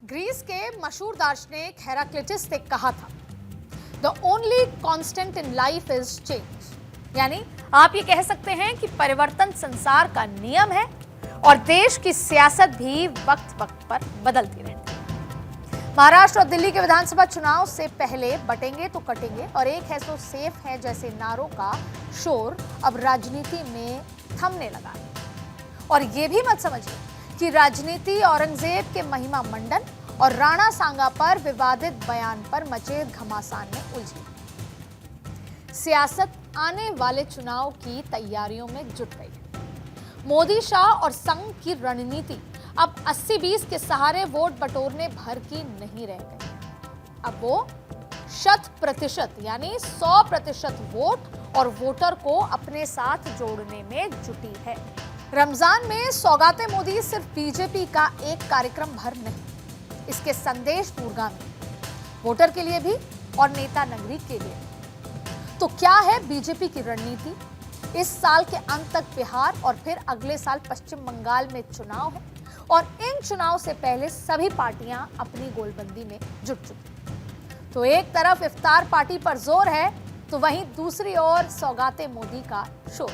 Greece के मशहूर दार्शनिक हेराक्लिटस ने कहा था, the only constant in life is change. यानी आप ये कह सकते हैं कि परिवर्तन संसार का नियम है और देश की सियासत भी वक्त वक्त पर बदलती रहती है। महाराष्ट्र और दिल्ली के विधानसभा चुनाव से पहले बटेंगे तो कटेंगे और एक है सो सेफ है जैसे नारों का शोर अब राजनीति में थमने लगा है। और ये भी मत समझिए कि राजनीति औरंगजेब के महिमा मंडन और राणा सांगा पर विवादित बयान पर मचे घमासान में उलझी। सियासत आने वाले चुनाव की तैयारियों में जुट गई है। मोदी, शाह और संघ की रणनीति अब 80-20 के सहारे वोट बटोरने भर की नहीं रह गई। अब वो 100% यानी 100% वोट और वोटर को अपने साथ जोड़ने में जुटी है। रमजान में सौगाते मोदी सिर्फ बीजेपी का एक कार्यक्रम भर नहीं, इसके संदेश दूरगामी, वोटर के लिए भी और नेता नगरी के लिए। तो क्या है बीजेपी की रणनीति? इस साल के अंत तक बिहार और फिर अगले साल पश्चिम बंगाल में चुनाव है और इन चुनाव से पहले सभी पार्टियां अपनी गोलबंदी में जुट चुकी। तो एक तरफ इफ्तार पार्टी पर जोर है तो वहीं दूसरी ओर सौगाते मोदी का शोर।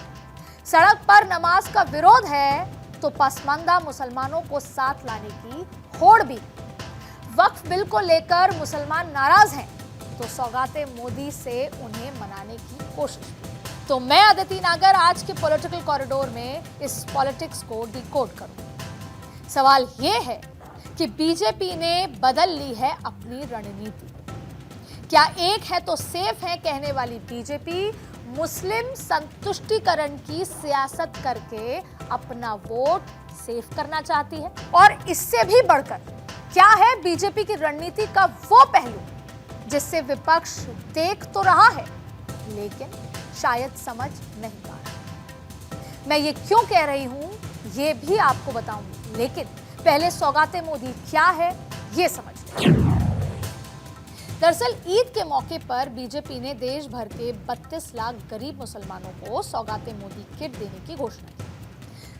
सड़क पर नमाज का विरोध है तो पसमानदा मुसलमानों को साथ लाने की होड़ भी। वक्फ बिल को लेकर मुसलमान नाराज हैं तो सौगाते मोदी से उन्हें मनाने की कोशिश। तो मैं अदिति नागर आज के पॉलिटिकल कॉरिडोर में इस पॉलिटिक्स को डिकोड करूं। सवाल यह है कि बीजेपी ने बदल ली है अपनी रणनीति। क्या एक है तो सेफ है कहने वाली बीजेपी मुस्लिम संतुष्टिकरण की सियासत करके अपना वोट सेव करना चाहती है? और इससे भी बढ़कर क्या है बीजेपी की रणनीति का वो पहलू जिससे विपक्ष देख तो रहा है लेकिन शायद समझ नहीं पा रहा? मैं ये क्यों कह रही हूं ये भी आपको बताऊंगी, लेकिन पहले सौगाते मोदी क्या है ये समझ लें। दरअसल ईद के मौके पर बीजेपी ने देश भर के 32 लाख गरीब मुसलमानों को सौगाते मोदी किट देने की घोषणा की।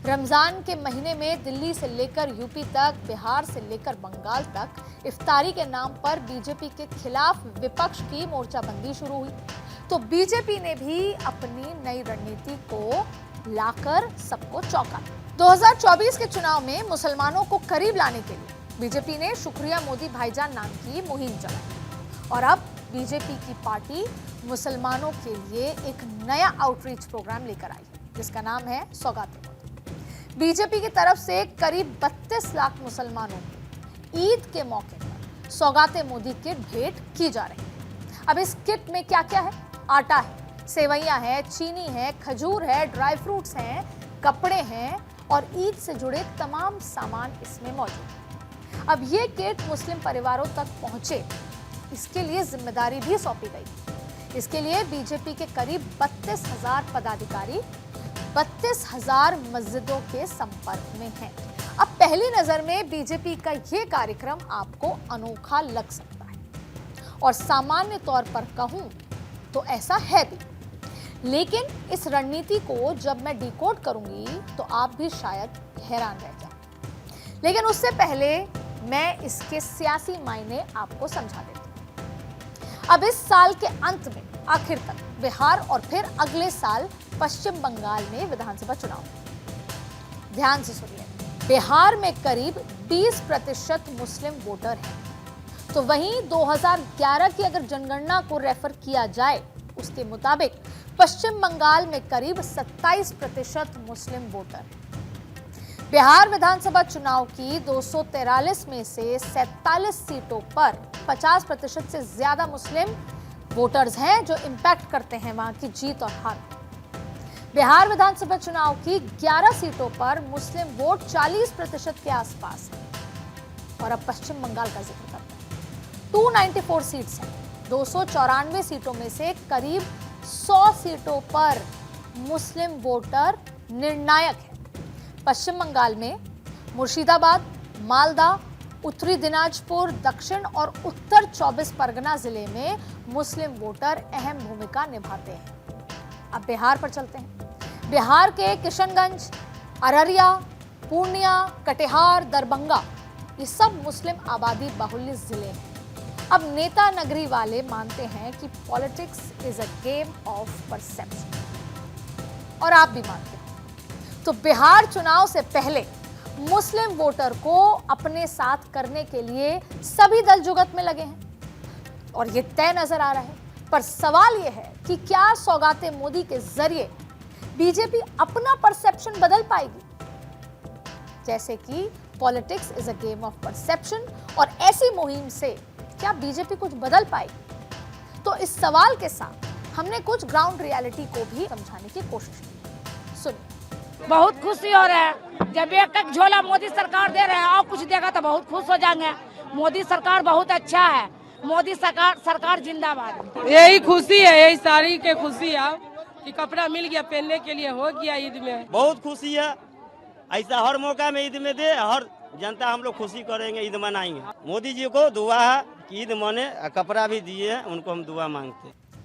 रमजान के महीने में दिल्ली से लेकर यूपी तक, बिहार से लेकर बंगाल तक इफ्तारी के नाम पर बीजेपी के खिलाफ विपक्ष की मोर्चाबंदी शुरू हुई। तो बीजेपी ने भी अपनी नई रणनीति को लाकर सबको चौंका। 2024 के चुनाव में मुसलमानों को करीब लाने के लिए बीजेपी ने शुक्रिया मोदी भाईजान नाम की मुहिम चलाई और अब बीजेपी की पार्टी मुसलमानों के लिए एक नया आउटरीच प्रोग्राम लेकर आई है जिसका नाम है सौगाते मोदी। बीजेपी की तरफ से करीब 32 लाख मुसलमानों को ईद के मौके पर सौगाते मोदी किट भेंट की जा रही है। अब इस किट में क्या क्या है? आटा है, सेवइयां है, चीनी है, खजूर है, ड्राई फ्रूट्स हैं, कपड़े हैं और ईद से जुड़े तमाम सामान इसमें मौजूद है। अब ये किट मुस्लिम परिवारों तक पहुंचे इसके लिए जिम्मेदारी भी सौंपी गई। इसके लिए बीजेपी के करीब 32,000 पदाधिकारी 32,000 मस्जिदों के संपर्क में हैं। अब पहली नजर में बीजेपी का यह कार्यक्रम आपको अनोखा लग सकता है और सामान्य तौर पर कहूं तो ऐसा है भी, लेकिन इस रणनीति को जब मैं डिकोड करूंगी तो आप भी शायद हैरान रह जाओ। लेकिन उससे पहले मैं इसके सियासी मायने आपको समझा देती हूं। अब इस साल के अंत में आखिर तक बिहार और फिर अगले साल पश्चिम बंगाल में विधानसभा चुनाव। ध्यान से सुनिए, बिहार में करीब 20% मुस्लिम वोटर हैं, तो वहीं 2011 की अगर जनगणना को रेफर किया जाए उसके मुताबिक पश्चिम बंगाल में करीब 27% मुस्लिम वोटर हैं। बिहार विधानसभा चुनाव की 243 में से 47 सीटों पर 50% से ज्यादा मुस्लिम वोटर्स हैं जो इंपैक्ट करते हैं वहां की जीत और हार। बिहार विधानसभा चुनाव की 11 सीटों पर मुस्लिम वोट 40% के आसपास है। और अब पश्चिम बंगाल का जिक्र करते हैं। 294 सीट्स हैं। 294 सीटों में से करीब 100 सीटों पर मुस्लिम वोटर निर्णायक है। पश्चिम बंगाल में मुर्शिदाबाद, मालदा, उत्तरी दिनाजपुर, दक्षिण और उत्तर 24 परगना जिले में मुस्लिम वोटर अहम भूमिका निभाते हैं। अब बिहार पर चलते हैं। बिहार के किशनगंज, अररिया, पूर्णिया, कटिहार, दरभंगा ये सब मुस्लिम आबादी बाहुल्य जिले हैं। अब नेता नगरी वाले मानते हैं कि politics is a game of perception, और आप भी मानते हैं। तो बिहार चुनाव से पहले मुस्लिम वोटर को अपने साथ करने के लिए सभी दल जुगत में लगे हैं और ये तय नजर आ रहा है। पर सवाल यह है कि क्या सौगाते मोदी के जरिए बीजेपी अपना परसेप्शन बदल पाएगी? जैसे कि politics is a game of perception, और ऐसी मुहिम से क्या बीजेपी कुछ बदल पाएगी? तो इस सवाल के साथ हमने कुछ ग्राउंड रियलिटी को भी समझाने की कोशिश की। सुनिए। बहुत खुशी हो रहा है जब एक एक झोला मोदी सरकार दे रहे हैं, और कुछ देगा तो बहुत खुश हो जाएंगे। मोदी सरकार बहुत अच्छा है, मोदी सरकार जिंदाबाद। यही खुशी है, यही सारी के खुशी है कि कपड़ा मिल गया, पहनने के लिए हो गया। ईद में बहुत खुशी है, ऐसा हर मौका में ईद में दे, हर जनता हम लोग खुशी करेंगे, ईद मनाएंगे। मोदी जी को दुआ है कि ईद मने, कपड़ा भी दिए, उनको हम दुआ मांगते हैं।